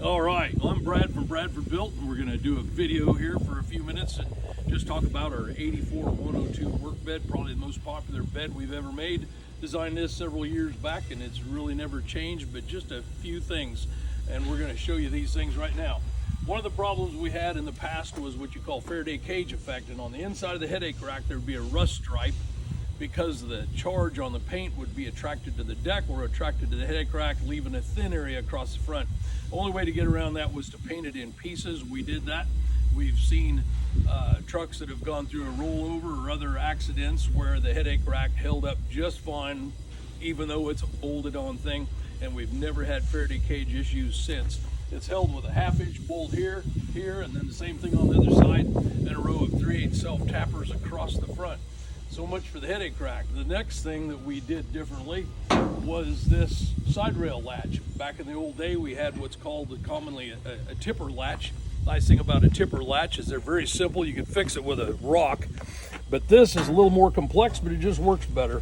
All right, well, I'm Brad from Bradford Built, and we're going to do a video here for a few minutes and just talk about our 84-102 Workbed, probably the most popular bed we've ever made. Designed this several years back, and it's really never changed, but just a few things, and we're going to show you these things right now. One of the problems we had in the past was what you call Faraday cage effect, and on the inside of the headache rack there would be a rust stripe because the charge on the paint would be attracted to the deck or attracted to the headache rack, leaving a thin area across the front. The only way to get around that was to paint it in pieces. We did that. We've seen trucks that have gone through a rollover or other accidents where the headache rack held up just fine, even though it's a bolted on thing, and we've never had Faraday cage issues since. It's held with a 1/2-inch bolt here, and then the same thing on the other side, and a row of 3/8 self-tappers across the front. So much for the headache rack. The next thing that we did differently was this side rail latch. Back in the old day, we had what's called commonly a tipper latch. Nice thing about a tipper latch is they're very simple. You can fix it with a rock, but this is a little more complex, but it just works better.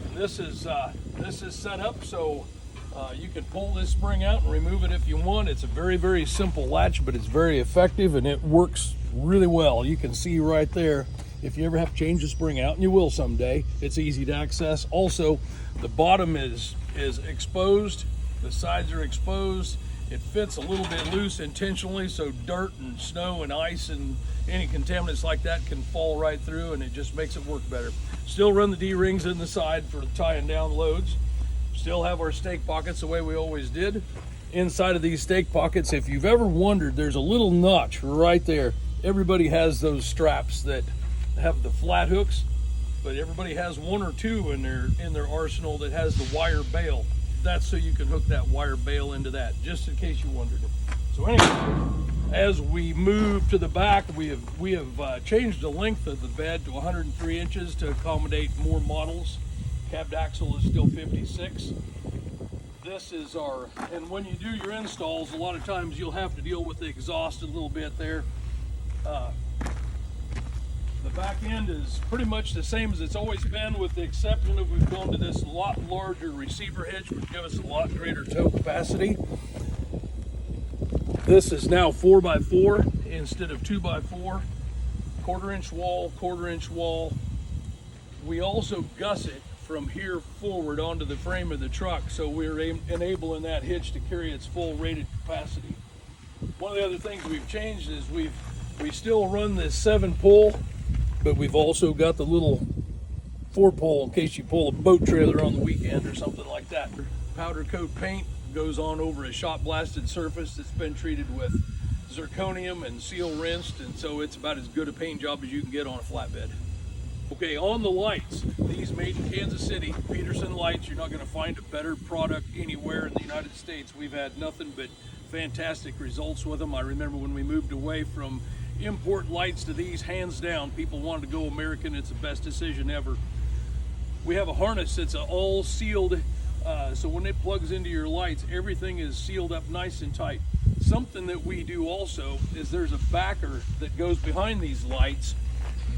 And this is set up so you can pull this spring out and remove it if you want. It's a very, very simple latch, but it's very effective and it works really well. You can see right there, if you ever have to change the spring out, and you will someday, it's easy to access. Also, the bottom is exposed, the sides are exposed. It fits a little bit loose intentionally, so dirt and snow and ice and any contaminants like that can fall right through, and it just makes it work better. Still run the D-rings in the side for tying down loads. Still have our stake pockets the way we always did. Inside of these stake pockets, if you've ever wondered, there's a little notch right there. Everybody has those straps that have the flat hooks, but everybody has one or two in their arsenal that has the wire bail. That's so you can hook that wire bail into that, just in case you wondered. So anyway, as we move to the back, we have changed the length of the bed to 103 inches to accommodate more models. Cabbed axle is still 56. This is and when you do your installs, a lot of times you'll have to deal with the exhaust a little bit there. The back end is pretty much the same as it's always been, with the exception of we've gone to this lot larger receiver hitch, which gives us a lot greater tow capacity. This is now 4x4 instead of 2x4. 1/4-inch wall, 1/4-inch wall. We also gusset from here forward onto the frame of the truck, so we're enabling that hitch to carry its full rated capacity. One of the other things we've changed is we still run this 7-pull, but we've also got the little 4-pull in case you pull a boat trailer on the weekend or something like that. Powder coat paint goes on over a shot blasted surface that's been treated with zirconium and seal rinsed, and so it's about as good a paint job as you can get on a flatbed. Okay, on the lights, these made in Kansas City, Peterson lights. You're not going to find a better product anywhere in the United States. We've had nothing but fantastic results with them. I remember when we moved away from import lights to these, hands down, people wanted to go American. It's the best decision ever. We have a harness that's all sealed, so when it plugs into your lights, everything is sealed up nice and tight. Something that we do also is there's a backer that goes behind these lights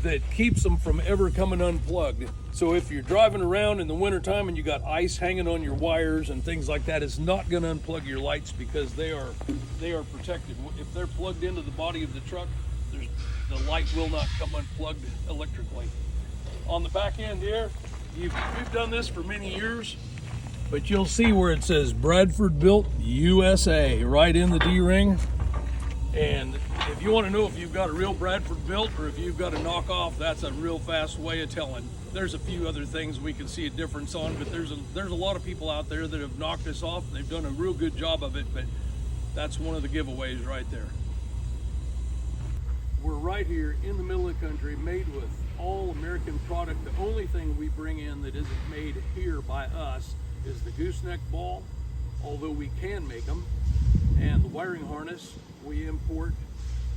that keeps them from ever coming unplugged. So if you're driving around in the wintertime and you got ice hanging on your wires and things like that, it's not going to unplug your lights because they are protected. If they're plugged into the body of the truck, the light will not come unplugged electrically. On the back end here, we've done this for many years, but you'll see where it says Bradford Built USA right in the D-ring. And if you want to know if you've got a real Bradford Built or if you've got a knockoff, that's a real fast way of telling. There's a few other things we can see a difference on, but there's a lot of people out there that have knocked us off. They've done a real good job of it, but that's one of the giveaways right there. We're right here in the middle of the country, made with all American product. The only thing we bring in that isn't made here by us is the gooseneck ball, although we can make them, and the wiring harness we import.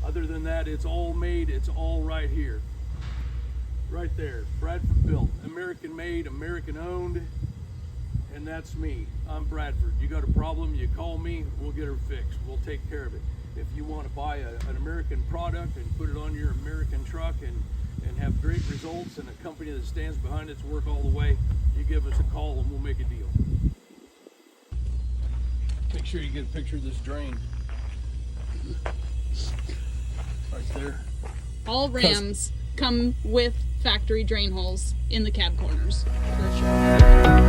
Other than that, it's all made, it's all right here. Right there, Bradford Built, American made, American owned, and that's me. I'm Bradford. You got a problem, you call me, we'll get her fixed. We'll take care of it. If you want to buy an American product and put it on your American truck and have great results and a company that stands behind its work all the way, you give us a call and we'll make a deal. Make sure you get a picture of this drain. Right there. All Rams come with factory drain holes in the cab corners, for sure.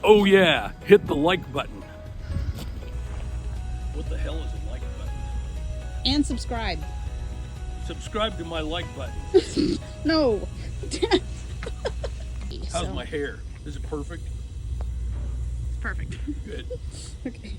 Oh yeah, hit the like button. What the hell is a like button? And subscribe. Subscribe to my like button. No. How's my hair? Is it perfect? Perfect. Good. Okay.